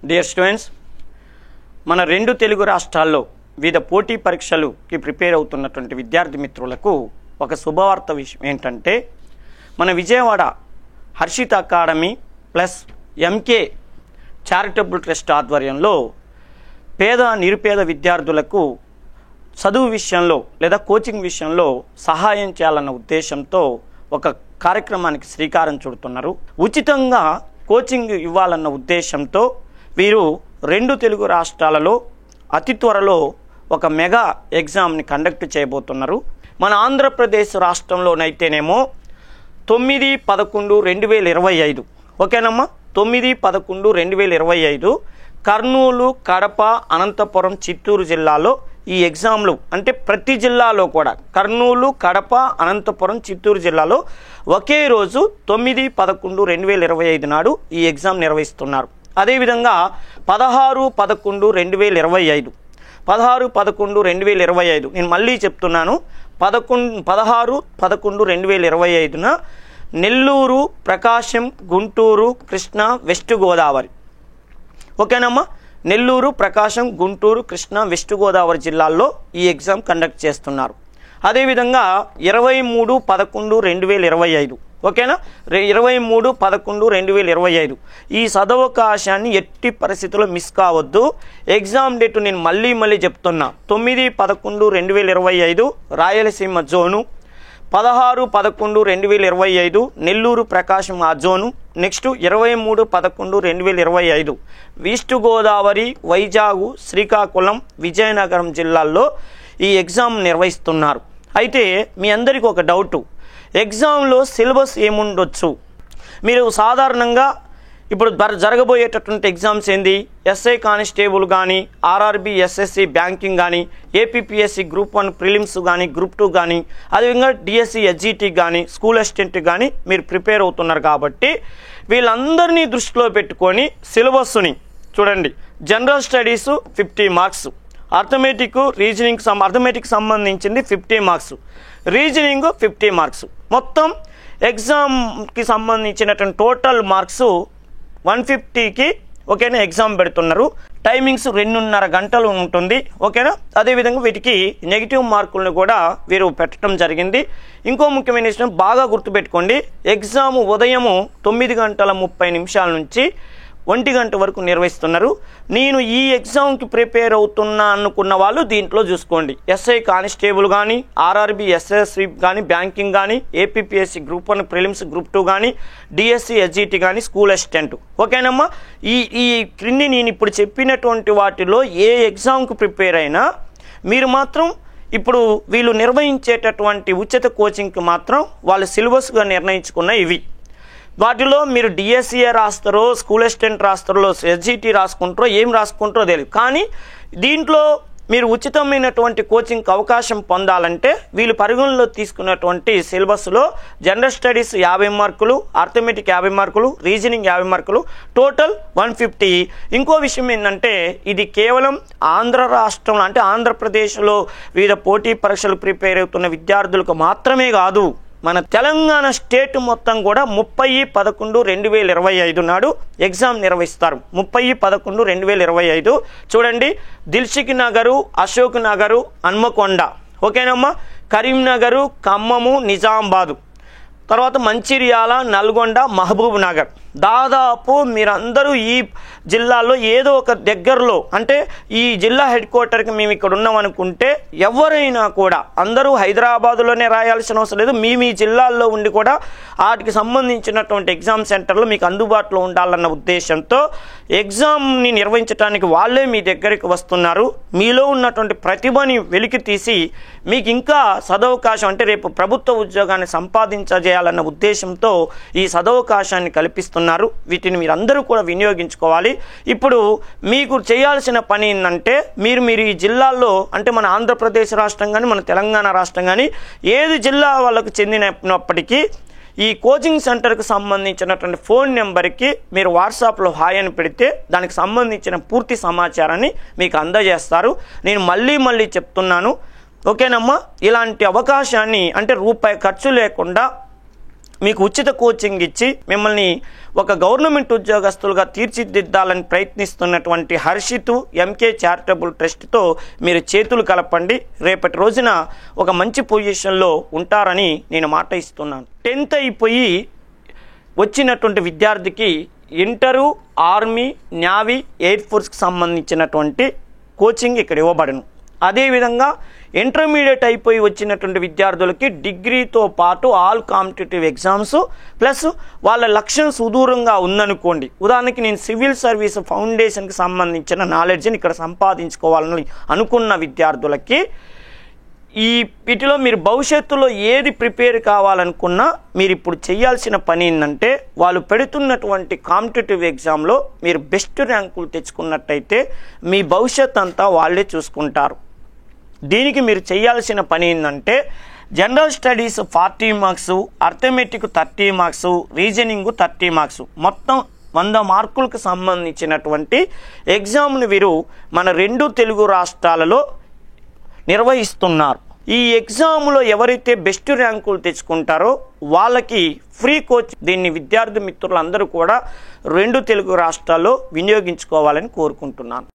Dear students, మన రెండు తెలుగు రాష్ట్రాల్లో వివిధ పోటీ పరీక్షలుకి ప్రిపేర్ అవుతున్నటువంటి విద్యార్థి మిత్రులకు ఒక శుభవార్త విషయం ఏంటంటే, మన Vijayawada Harshit academy plus MK charitable trust ఆధ్వర్యంలో పేద నిరుపేద విద్యార్థులకు చదువు విషయంలో లేదా కోచింగ్ విషయంలో సహాయం చేయాలన్న ఉద్దేశంతో ఒక కార్యక్రమానికి శ్రీకారం చుడుతున్నారు. ఉచితంగా కోచింగ్ ఇవ్వాలన్న ఉద్దేశంతో వీరు రెండు తెలుగు రాష్ట్రాలలో అతి త్వరలో ఒక మెగా ఎగ్జామ్ని కండక్ట్ చేయబోతున్నారు. మన ఆంధ్రప్రదేశ్ రాష్ట్రంలోనైతేనేమో 9/11/2025 ఓకేనమ్మా, 9/11/2025 కర్నూలు, కడప, అనంతపురం, చిత్తూరు జిల్లాలో ఈ ఎగ్జామ్లు అంటే ప్రతి జిల్లాలో కూడా కర్నూలు, కడప, అనంతపురం, చిత్తూరు జిల్లాలో ఒకే రోజు 9/11/2025 నాడు ఈ ఎగ్జామ్ నిర్వహిస్తున్నారు. అదేవిధంగా 16/11/2025 16/11/2025 నేను మళ్ళీ చెప్తున్నాను, 16/11/2025 నెల్లూరు, ప్రకాశం, గుంటూరు, కృష్ణా, వెస్ట్ గోదావరి ఓకేనమ్మా, నెల్లూరు, ప్రకాశం, గుంటూరు, కృష్ణా, వెస్ట్ గోదావరి జిల్లాల్లో ఈ ఎగ్జామ్ కండక్ట్ చేస్తున్నారు. అదేవిధంగా 23/11/2025 ఓకేనా, 23/11/2025 ఈ సదవకాశాన్ని ఎట్టి పరిస్థితుల్లో మిస్ కావద్దు. ఎగ్జామ్ డేట్ నేను మళ్ళీ చెప్తున్నా, 9/11/2025 రాయలసీమ జోను, 16/11/2025 నెల్లూరు, ప్రకాశం ఆ zone, next 23/11/2025 east Godavari, Vizag, Srikakulam, Vizianagaram జిల్లాల్లో ఈ ఎగ్జామ్ నిర్వహిస్తున్నారు. అయితే మీ అందరికీ ఒక డౌటు, ఎగ్జామ్లో సిలబస్ ఏముండొచ్చు? మీరు సాధారణంగా ఇప్పుడు జరగబోయేటటువంటి ఎగ్జామ్స్ ఏంది, ఎస్ఐ కానిస్టేబుల్ కానీ, ఆర్ఆర్బి, ఎస్ఎస్సి, బ్యాంకింగ్ కానీ, ఏపీపీఎస్సి గ్రూప్ 1 ప్రిలిమ్స్ కానీ, గ్రూప్ 2 కానీ, అదేవిధంగా డిఎస్సి, హెచ్జిటి కానీ, స్కూల్ అసిస్టెంట్ కానీ మీరు ప్రిపేర్ అవుతున్నారు. కాబట్టి వీళ్ళందరినీ దృష్టిలో పెట్టుకొని సిలబస్ని చూడండి. General studies 50 marks, arithmetic, arithmetic సంబంధించింది 50 మార్క్స్, రీజనింగ్ 50 మార్క్స్, మొత్తం ఎగ్జామ్కి సంబంధించినటువంటి టోటల్ మార్క్స్ 150కి ఓకేనా ఎగ్జామ్ పెడుతున్నారు. టైమింగ్స్ 2.5 గంటలు ఉంటుంది ఓకేనా. అదేవిధంగా వీటికి నెగిటివ్ మార్కులను కూడా వీరు పెట్టడం జరిగింది. ఇంకో ముఖ్యమైన విషయం బాగా గుర్తుపెట్టుకోండి, ఎగ్జామ్ ఉదయము 9:30 నుంచి 1 గంట వరకు నిర్వహిస్తున్నారు. నేను ఈ ఎగ్జామ్కి ప్రిపేర్ అవుతున్నా అనుకున్న వాళ్ళు దీంట్లో చూసుకోండి. ఎస్ఐ కానిస్టేబుల్ కానీ, ఆర్ఆర్బి, ఎస్ఎస్సి కానీ, బ్యాంకింగ్ కానీ, ఏపీపీఎస్సి గ్రూప్ 1 ప్రిలిమ్స్, గ్రూప్ 2 కానీ, డిఎస్సి, హెచ్జిటి కానీ, స్కూల్ అసిస్టెంట్ ఓకేనమ్మా. ఈ క్రింది నేను ఇప్పుడు చెప్పినటువంటి వాటిలో ఏ ఎగ్జామ్కి ప్రిపేర్ అయినా మీరు మాత్రం ఇప్పుడు వీళ్ళు నిర్వహించేటటువంటి ఉచిత కోచింగ్కి మాత్రం వాళ్ళు సిలబస్గా నిర్ణయించుకున్న ఇవి. వాటిలో మీరు డిఎస్సిఏ రాస్తారో, స్కూల్ అసిస్టెంట్ రాస్తారో, హెచ్జిటి రాసుకుంటారో, ఏం రాసుకుంటారో తెలియదు. కానీ దీంట్లో మీరు ఉచితమైనటువంటి కోచింగ్కి అవకాశం పొందాలంటే వీళ్ళు పరిగణలో తీసుకున్నటువంటి సిలబస్లో జనరల్ స్టడీస్ 50 మార్కులు, అర్థమెటిక్ 50 మార్కులు, రీజనింగ్ 50 మార్కులు, టోటల్ 150. ఇంకో విషయం ఏంటంటే ఇది కేవలం ఆంధ్ర రాష్ట్రంలో అంటే ఆంధ్రప్రదేశ్లో వివిధ పోటీ పరీక్షలు ప్రిపేర్ అవుతున్న విద్యార్థులకు మాత్రమే కాదు, మన తెలంగాణ స్టేట్ మొత్తం కూడా 30/11/2025 నాడు ఎగ్జామ్ నిర్వహిస్తారు. 30/11/2025 చూడండి, దిల్సుఖ్ నగరు, అశోక్ నగరు, హన్మకొండ ఓకేనమ్మా, కరీంనగరు, ఖమ్మము, నిజామాబాదు, తర్వాత మంచిర్యాల, నల్గొండ, మహబూబ్ నగర్. దాదాపు మీరందరూ ఈ జిల్లాలో ఏదో ఒక దగ్గరలో అంటే ఈ జిల్లా హెడ్ క్వార్టర్కి మేము ఇక్కడ ఉన్నామనుకుంటే ఎవరైనా కూడా అందరూ హైదరాబాదులోనే రాయాల్సిన అవసరం లేదు. మీ జిల్లాల్లో ఉండి కూడా వాటికి సంబంధించినటువంటి ఎగ్జామ్ సెంటర్లు మీకు అందుబాటులో ఉండాలన్న ఉద్దేశంతో ఎగ్జామ్ని నిర్వహించడానికి వాళ్ళే మీ దగ్గరికి వస్తున్నారు. మీలో ఉన్నటువంటి ప్రతిభని వెలికి తీసి మీకు ఇంకా సదవకాశం అంటే రేపు ప్రభుత్వ ఉద్యోగాన్ని సంపాదించజేయాలన్న ఉద్దేశంతో ఈ సదవకాశాన్ని కల్పిస్తున్నారు. వీటిని మీరందరూ కూడా వినియోగించుకోవాలి. ఇప్పుడు మీకు చేయాల్సిన పని ఏంటంటే మీరు ఈ జిల్లాల్లో అంటే మన ఆంధ్రప్రదేశ్ రాష్ట్రం కానీ, మన తెలంగాణ రాష్ట్రం కానీ ఏది జిల్లా వాళ్ళకు చెందినప్పటికీ ఈ కోచింగ్ సెంటర్కి సంబంధించినటువంటి ఫోన్ నెంబర్కి మీరు వాట్సాప్లో హాయ్ అని పెడితే దానికి సంబంధించిన పూర్తి సమాచారాన్ని మీకు అందజేస్తారు. నేను మళ్ళీ చెప్తున్నాను ఓకేనమ్మా, ఇలాంటి అవకాశాన్ని అంటే రూపాయి ఖర్చు లేకుండా మీకు ఉచిత కోచింగ్ ఇచ్చి మిమ్మల్ని ఒక గవర్నమెంట్ ఉద్యోగస్తులుగా తీర్చిదిద్దాలని ప్రయత్నిస్తున్నటువంటి హర్షిత్ ఎంకే చారిటబుల్ ట్రస్ట్తో మీరు చేతులు కలపండి. రేపటి రోజున ఒక మంచి పొజిషన్లో ఉంటారని నేను మాట ఇస్తున్నాను. 10th అయిపోయి వచ్చినటువంటి విద్యార్థికి ఇంటరు, ఆర్మీ, నేవీ, ఎయిర్ ఫోర్స్కి సంబంధించినటువంటి కోచింగ్ ఇక్కడ ఇవ్వబడను. అదేవిధంగా ఇంటర్మీడియట్ అయిపోయి వచ్చినటువంటి విద్యార్థులకి డిగ్రీతో పాటు ఆల్ కాంపిటేటివ్ ఎగ్జామ్స్ ప్లస్ వాళ్ళ లక్ష్యం సుదూరంగా ఉందనుకోండి, ఉదాహరణకి నేను సివిల్ సర్వీస్ ఫౌండేషన్కి సంబంధించిన నాలెడ్జ్ని ఇక్కడ సంపాదించుకోవాలని అనుకున్న విద్యార్థులకి వీటిలో మీరు భవిష్యత్తులో ఏది ప్రిపేర్ కావాలనుకున్నా మీరు ఇప్పుడు చేయాల్సిన పని ఏంటంటే, వాళ్ళు పెడుతున్నటువంటి కాంపిటేటివ్ ఎగ్జామ్లో మీరు బెస్ట్ ర్యాంకులు తెచ్చుకున్నట్టయితే మీ భవిష్యత్ అంతా వాళ్ళే చూసుకుంటారు. దీనికి మీరు చేయాల్సిన పని ఏంటంటే, general studies 40 marks, arithmetic 30 marks, reasoning 30 marks, మొత్తం 100 మార్కులకు సంబంధించినటువంటి ఎగ్జామ్ను వీరు మన 2 తెలుగు రాష్ట్రాలలో నిర్వహిస్తున్నారు. ఈ ఎగ్జామ్లో ఎవరైతే బెస్ట్ ర్యాంకులు తెచ్చుకుంటారో వాళ్ళకి ఫ్రీ కోచ్. దీన్ని విద్యార్థి మిత్రులందరూ కూడా 2 తెలుగు రాష్ట్రాల్లో వినియోగించుకోవాలని కోరుకుంటున్నాను.